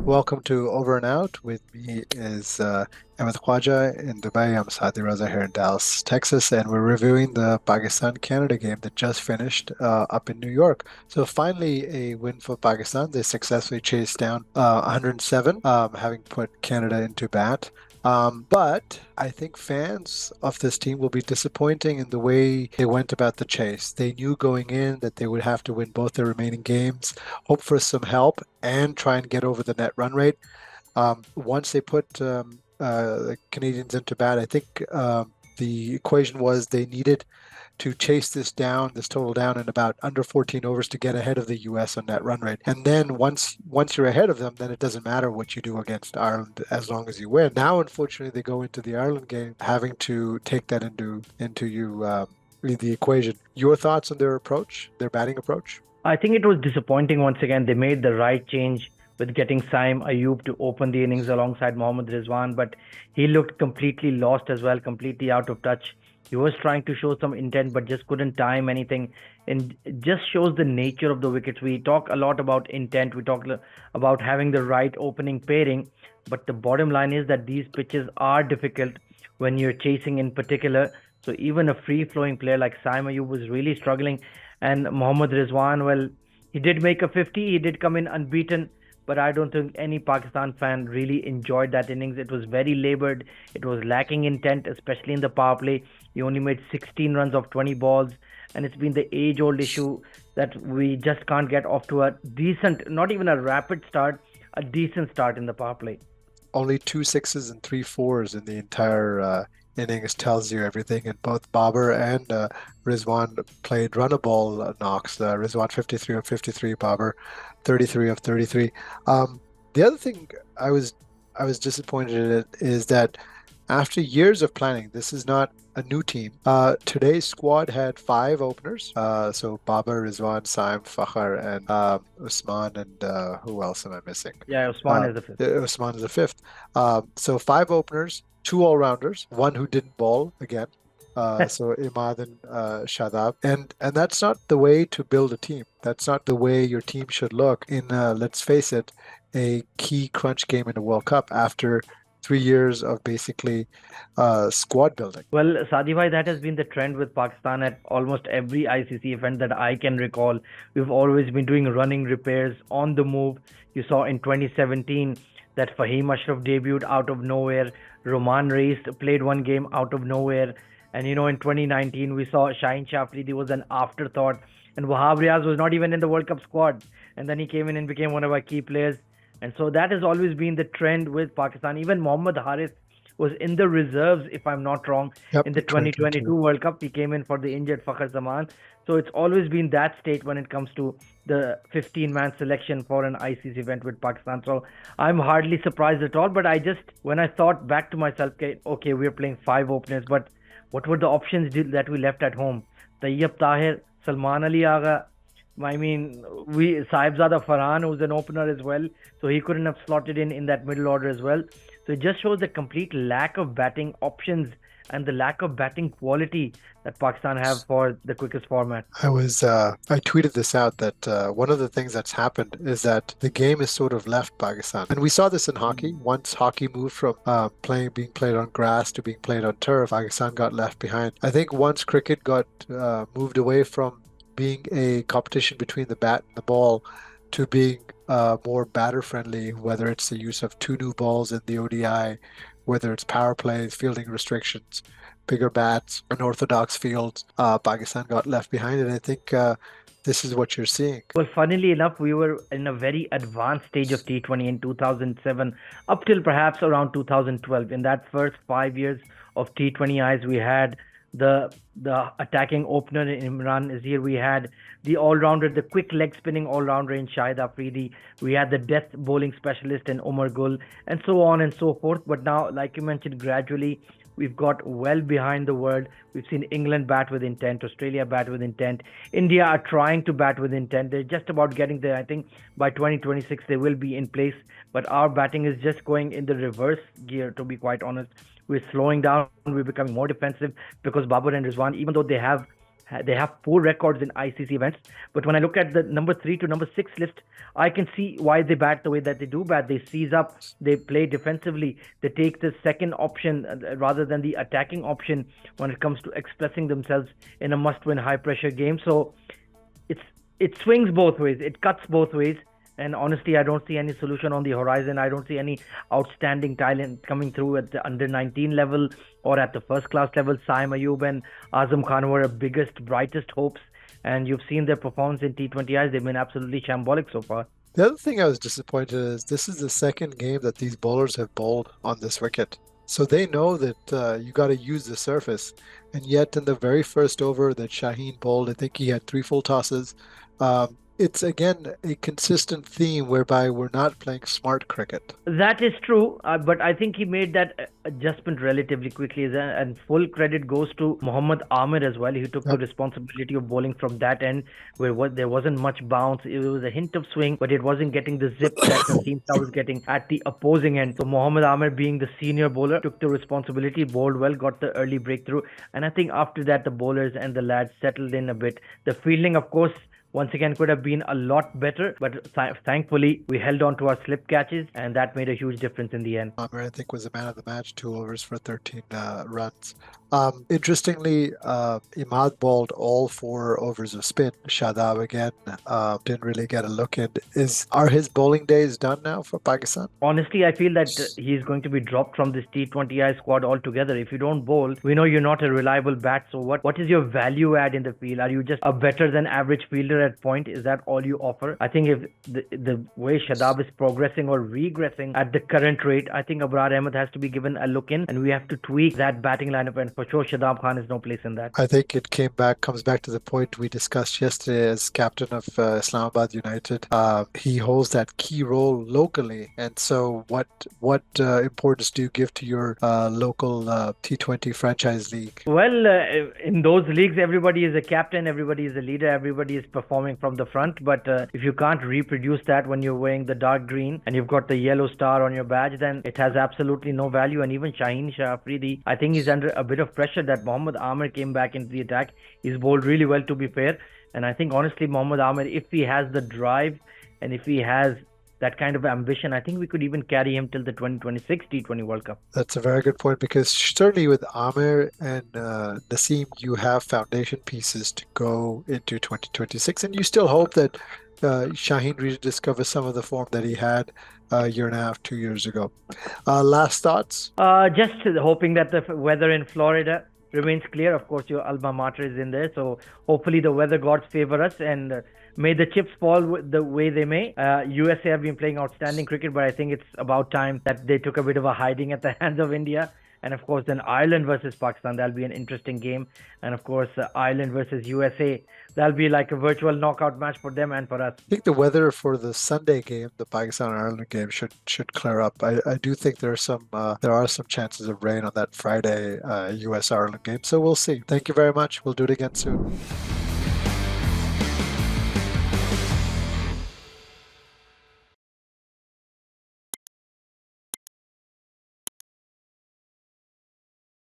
Welcome to Over and Out. With me is Ahmed Khwaja in Dubai. I'm Saadi Raza here in Dallas, Texas, and we're reviewing the Pakistan-Canada game that just finished up in New York. So finally, a win for Pakistan. They successfully chased down 107, having put Canada into bat. But I think fans of this team will be disappointing in the way they went about the chase. They knew going in that they would have to win both their remaining games, hope for some help, and try and get over the net run rate. Once they put the Canadians into bat, I think the equation was they needed to chase this total down in about under 14 overs to get ahead of the US on net run rate. And then once you're ahead of them, then it doesn't matter what you do against Ireland as long as you win. Now, unfortunately, they go into the Ireland game having to take that into the equation. Your thoughts on their approach, their batting approach? I think it was disappointing once again. They made the right change with getting Saim Ayub to open the innings alongside Mohammad Rizwan, but he looked completely lost as well, completely out of touch. He was trying to show some intent, but just couldn't time anything. And it just shows the nature of the wickets. We talk a lot about intent, we talk about having the right opening pairing, but the bottom line is that these pitches are difficult when you're chasing in particular. So even a free flowing player like Saim Ayub was really struggling. And Mohammad Rizwan, well, he did make a 50, he did come in unbeaten, but I don't think any Pakistan fan really enjoyed that innings. It was very labored, it was lacking intent, especially in the power play. He only made 16 runs off 20 balls, and it's been the age old issue that we just can't get off to a decent, not even a rapid start, a decent start in the power play. Only two sixes and three fours in the entire innings tells you everything. And both Babar and Rizwan played runnable knocks. Rizwan 53 of 53, Babar 33 of 33. The other thing I was disappointed in it is that after years of planning, this is not a new team. Today's squad had five openers. So Babar, Rizwan, Saim, Fakhar, and Usman, and who else am I missing? Yeah, Osman is the fifth. Usman is the fifth. So five openers, two all-rounders, one who didn't bowl again. So Imad and Shadab, and that's not the way to build a team. That's not the way your team should look in. Let's face it, a key crunch game in a World Cup after 3 years of basically squad building. Well, Sadi bhai, that has been the trend with Pakistan at almost every ICC event that I can recall. We've always been doing running repairs on the move. You saw in 2017 that Fahim Ashraf debuted out of nowhere. Roman Reis played one game out of nowhere. And in 2019, we saw Shaheen Shah Afridi was an afterthought. And Wahab Riaz was not even in the World Cup squad. And then he came in and became one of our key players. And so that has always been the trend with Pakistan. Even Mohammad Haris was in the reserves, if I'm not wrong, Yep, in the 2022 2022. World Cup. He came in for the injured Fakhar Zaman. So it's always been that state when it comes to the 15-man selection for an ICC event with Pakistan. So I'm hardly surprised at all. But when I thought back to myself, okay, we're playing five openers, but what were the options that we left at home? Tayyab Tahir, Salman Ali Agha. I mean, we Saibzada Farhan, who's an opener as well, so he couldn't have slotted in that middle order as well. So it just shows the complete lack of batting options and the lack of batting quality that Pakistan have for the quickest format. I tweeted this out that one of the things that's happened is that the game has sort of left Pakistan, and we saw this in hockey. Once hockey moved from being played on grass to being played on turf, Pakistan got left behind. I think once cricket got moved away from being a competition between the bat and the ball to being more batter friendly, whether it's the use of two new balls in the ODI, whether it's power plays, fielding restrictions, bigger bats, unorthodox fields, Pakistan got left behind. And I think this is what you're seeing. Well, funnily enough, we were in a very advanced stage of T20 in 2007, up till perhaps around 2012. In that first 5 years of T20 eyes, we had the attacking opener in Imran Azir. We had the all-rounder, the quick leg spinning all-rounder in Shahid Afridi. We had the death bowling specialist in Umar Gul, and so on and so forth. But now, like you mentioned, gradually we've got well behind the world. We've seen England bat with intent, Australia bat with intent, India are trying to bat with intent. They're just about getting there. I think by 2026 they will be in place. But our batting is just going in the reverse gear, to be quite honest. We're slowing down, we're becoming more defensive because Babar and Rizwan, even though they have They have poor records in ICC events. But when I look at the number 3 to number 6 list, I can see why they bat the way that they do bat. They seize up, they play defensively, they take the second option rather than the attacking option when it comes to expressing themselves in a must-win high-pressure game. So it's it swings both ways, it cuts both ways. And honestly, I don't see any solution on the horizon. I don't see any outstanding talent coming through at the under 19 level or at the first class level. Saim Ayub and Azam Khan were our biggest, brightest hopes. And you've seen their performance in T20Is. They've been absolutely shambolic so far. The other thing I was disappointed is this is the second game that these bowlers have bowled on this wicket. So they know that you got to use the surface. And yet in the very first over that Shaheen bowled, I think he had three full tosses. It's again a consistent theme whereby we're not playing smart cricket. That is true, but I think he made that adjustment relatively quickly, and full credit goes to Mohammad Amir as well. He took the responsibility of bowling from that end, where there wasn't much bounce. It was a hint of swing, but it wasn't getting the zip that Naseem Shah was getting at the opposing end. So Mohammad Amir, being the senior bowler, took the responsibility, bowled well, got the early breakthrough, and I think after that the bowlers and the lads settled in a bit. The fielding, of course, once again could have been a lot better, but thankfully we held on to our slip catches, and that made a huge difference in the end. Amir, I think, was the man of the match, 2 overs for 13 runs. Interestingly, Imad bowled all 4 overs of spin. Shadab again didn't really get a look in. Are his bowling days done now for Pakistan? Honestly, I feel that he's going to be dropped from this T20I squad altogether. If you don't bowl, we know you're not a reliable bat. So what is your value add in the field? Are you just a better than average fielder at point? Is that all you offer? I think if the way Shadab is progressing or regressing at the current rate, I think Abrar Ahmed has to be given a look in, and we have to tweak that batting lineup. And for sure, Shadab Khan has no place in that. I think it comes back to the point we discussed yesterday as captain of Islamabad United. He holds that key role locally, and so what importance do you give to your local T20 franchise league? Well, in those leagues, everybody is a captain, everybody is a leader, everybody is performing from the front. But if you can't reproduce that when you're wearing the dark green and you've got the yellow star on your badge, then it has absolutely no value. And even Shaheen Shah Afridi, I think he's under a bit of pressure that Mohammad Amir came back into the attack. He's bowled really well, to be fair. And I think, honestly, Mohammad Amir, if he has the drive and if he has that kind of ambition, I think we could even carry him till the 2026 T20 World Cup. That's a very good point, because certainly with Amir and Naseem, you have foundation pieces to go into 2026, and you still hope that Shaheen rediscovers some of the form that he had a year and a half, 2 years ago. Last thoughts? Just hoping that the weather in Florida remains clear. Of course, your alma mater is in there, so hopefully the weather gods favor us, and may the chips fall the way they may. USA have been playing outstanding cricket, but I think it's about time that they took a bit of a hiding at the hands of India. And of course, then Ireland versus Pakistan, that'll be an interesting game. And of course, Ireland versus USA, that'll be like a virtual knockout match for them and for us. I think the weather for the Sunday game, the Pakistan-Ireland game, should clear up. I do think there are some chances of rain on that Friday US-Ireland game, so we'll see. Thank you very much. We'll do it again soon.